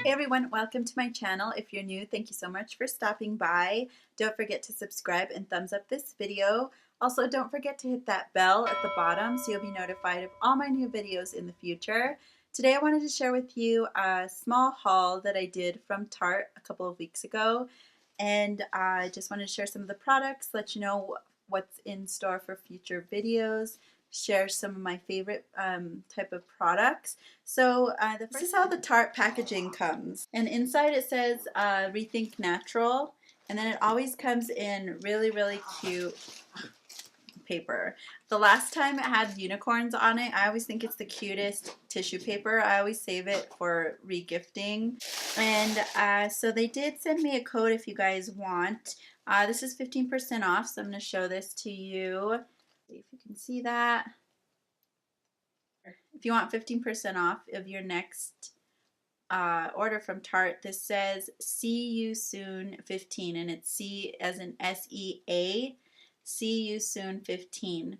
Hey everyone, welcome to my channel. If you're new, thank you so much for stopping by. Don't forget to subscribe and thumbs up this video. Also, don't forget to hit that bell at the bottom so you'll be notified of all my new videos in the future. Today I wanted to share with you a small haul that I did from Tarte a couple of weeks ago, and I just wanted to share some of the products, let you know what's in store for future videos, share some of my favorite type of products. So this is how the Tarte packaging comes, and inside it says Rethink Natural, and then it always comes in really cute paper. The last time it had unicorns on it, I always think it's the cutest tissue paper. I always save it for regifting. And so they did send me a code if you guys want. This is 15% off, so I'm going to show this to you. See if you can see that. If you want 15% off of your next order from Tarte, this says "See You Soon 15," and it's C as in SEA. See You Soon 15.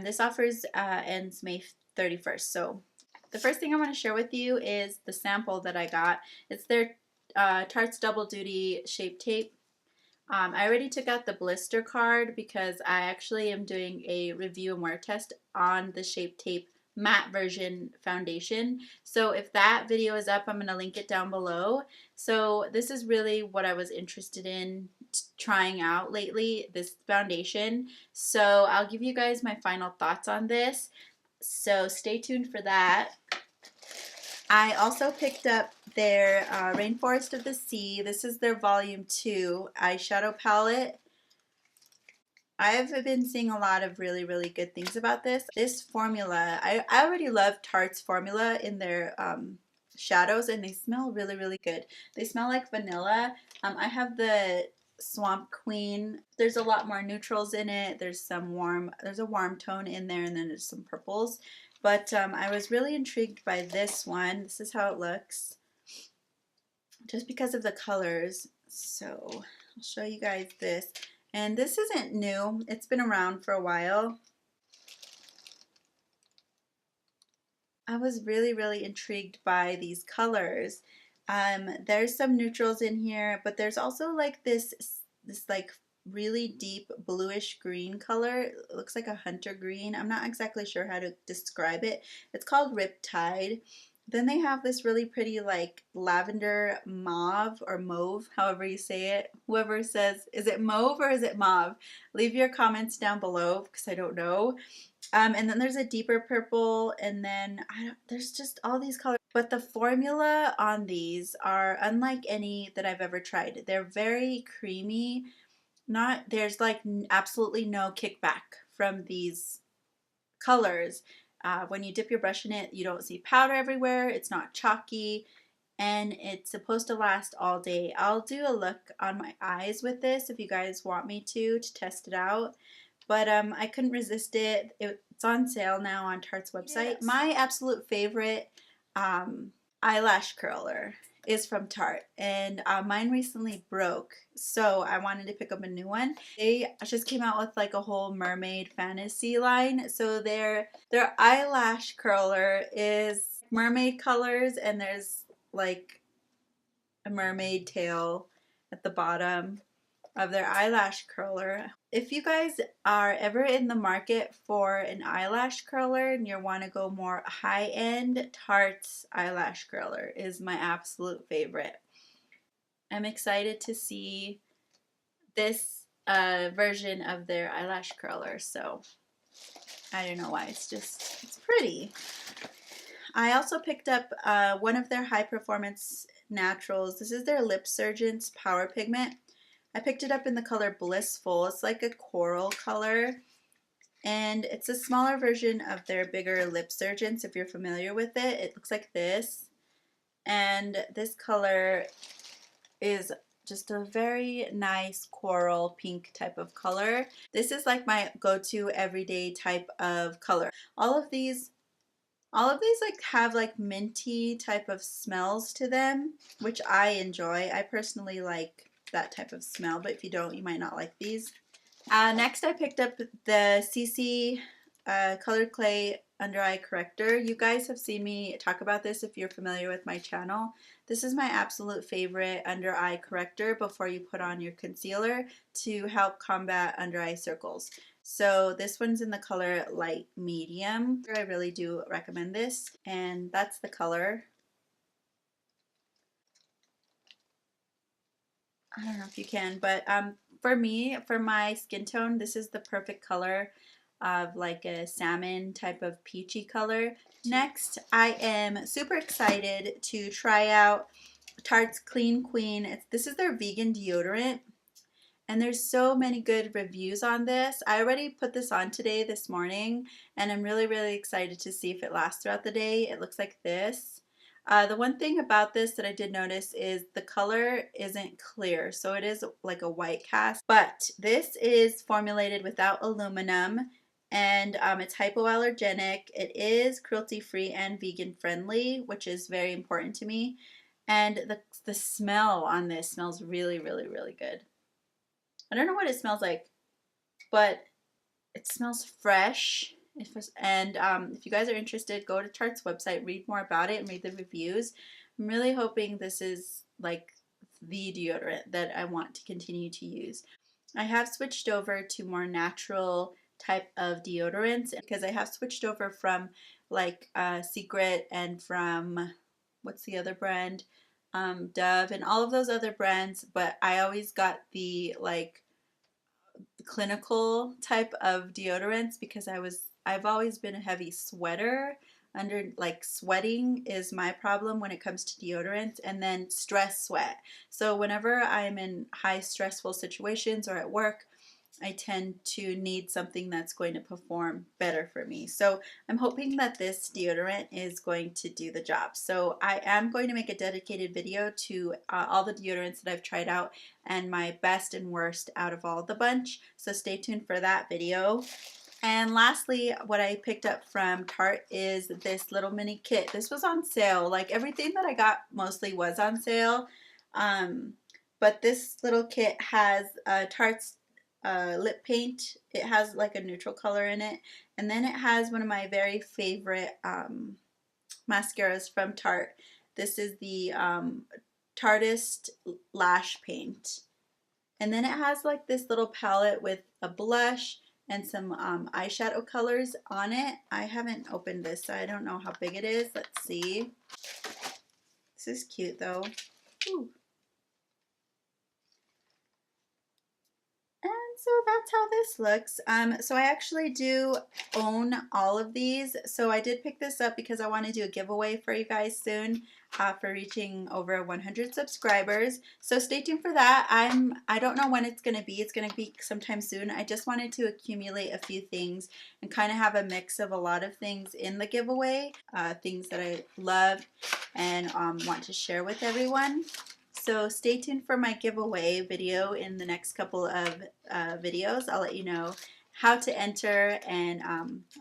This offers ends May 31st. So the first thing I want to share with you is the sample that I got. It's their Tarte's Double Duty Shape Tape. I already took out the blister card because I actually am doing a review and wear test on the Shape Tape matte version foundation. So if that video is up, I'm going to link it down below. So this is really what I was interested in trying out lately, this foundation. So I'll give you guys my final thoughts on this. So stay tuned for that. I also picked up their Rainforest of the Sea. This is their Volume 2 eyeshadow palette. I've been seeing a lot of really good things about this. This formula, I already love Tarte's formula in their shadows, and they smell really good. They smell like vanilla. I have the Swamp Queen. There's a lot more neutrals in it. There's a warm tone in there, and then there's some purples. But I was really intrigued by this one. This is how it looks, just because of the colors. So I'll show you guys this. And this isn't new. It's been around for a while. I was really intrigued by these colors. There's some neutrals in here, but there's also like this like really deep bluish green color. It looks like a hunter green. I'm not exactly sure how to describe it. It's called Riptide. Then they have this really pretty like lavender mauve or mauve, however you say it. Whoever says, is it mauve or is it mauve? Leave your comments down below because I don't know. And then there's a deeper purple, and then there's just all these colors. But the formula on these are unlike any that I've ever tried. They're very creamy. There's like absolutely no kickback from these colors. When you dip your brush in it, you don't see powder everywhere. It's not chalky, and it's supposed to last all day. I'll do a look on my eyes with this if you guys want me to test it out. But I couldn't resist it. It's on sale now on Tarte's website. Yes. My absolute favorite eyelash curler is from Tarte, and mine recently broke, so I wanted to pick up a new one. They just came out with like a whole mermaid fantasy line, so their eyelash curler is mermaid colors, and there's like a mermaid tail at the bottom of their eyelash curler. If you guys are ever in the market for an eyelash curler and you want to go more high-end, Tarte's eyelash curler is my absolute favorite. I'm excited to see this version of their eyelash curler, so I don't know why, it's pretty. I also picked up one of their high performance naturals. This is their Lip Surgeon's Power Pigment. I picked it up in the color Blissful. It's like a coral color, and it's a smaller version of their bigger Lip Surgeons. If you're familiar with it, it looks like this, and this color is just a very nice coral pink type of color. This is like my go-to everyday type of color. All of these like have like minty type of smells to them, which I enjoy. I personally like that type of smell, but if you don't, you might not like these. Next I picked up the CC Colored Clay Under Eye Corrector. You guys have seen me talk about this if you're familiar with my channel. This is my absolute favorite under eye corrector before you put on your concealer to help combat under eye circles. So this one's in the color light medium. I really do recommend this, and that's the color. I don't know if you can, but for me, for my skin tone, this is the perfect color of like a salmon type of peachy color. Next, I am super excited to try out Tarte's Clean Queen. This is their vegan deodorant, and there's so many good reviews on this. I already put this on today, this morning, and I'm really excited to see if it lasts throughout the day. It looks like this. The one thing about this that I did notice is the color isn't clear, so it is like a white cast, but this is formulated without aluminum, and it's hypoallergenic. It is cruelty-free and vegan-friendly, which is very important to me, and the smell on this smells really good. I don't know what it smells like, but it smells fresh. And if you guys are interested, go to Tarte's website, read more about it, and read the reviews. I'm really hoping this is like the deodorant that I want to continue to use. I have switched over to more natural type of deodorants because I have switched over from like Secret and from, what's the other brand? Dove and all of those other brands, but I always got the like clinical type of deodorants because I've always been a heavy sweater. Like sweating is my problem when it comes to deodorants, and then stress sweat. So whenever I'm in high stressful situations or at work, I tend to need something that's going to perform better for me. So I'm hoping that this deodorant is going to do the job. So I am going to make a dedicated video to all the deodorants that I've tried out and my best and worst out of all the bunch. So stay tuned for that video. And lastly, what I picked up from Tarte is this little mini kit. This was on sale. Like everything that I got mostly was on sale. But this little kit has Tarte's lip paint. It has like a neutral color in it, and then it has one of my very favorite mascaras from Tarte. This is the Tartist Lash Paint, and then it has like this little palette with a blush and some eyeshadow colors on it. I haven't opened this, so I don't know how big it is. Let's see. This is cute though. Ooh. So that's how this looks. So I actually do own all of these. So I did pick this up because I want to do a giveaway for you guys soon for reaching over 100 subscribers. So stay tuned for that. I don't know when it's going to be. It's going to be sometime soon. I just wanted to accumulate a few things and kind of have a mix of a lot of things in the giveaway, things that I love and want to share with everyone. So stay tuned for my giveaway video in the next couple of videos. I'll let you know how to enter, and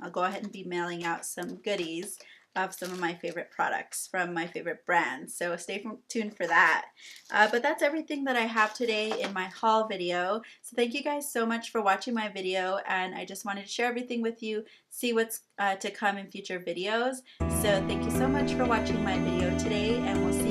I'll go ahead and be mailing out some goodies of some of my favorite products from my favorite brands. So stay tuned for that. But that's everything that I have today in my haul video. So thank you guys so much for watching my video, and I just wanted to share everything with you, see what's to come in future videos. So thank you so much for watching my video today, and we'll see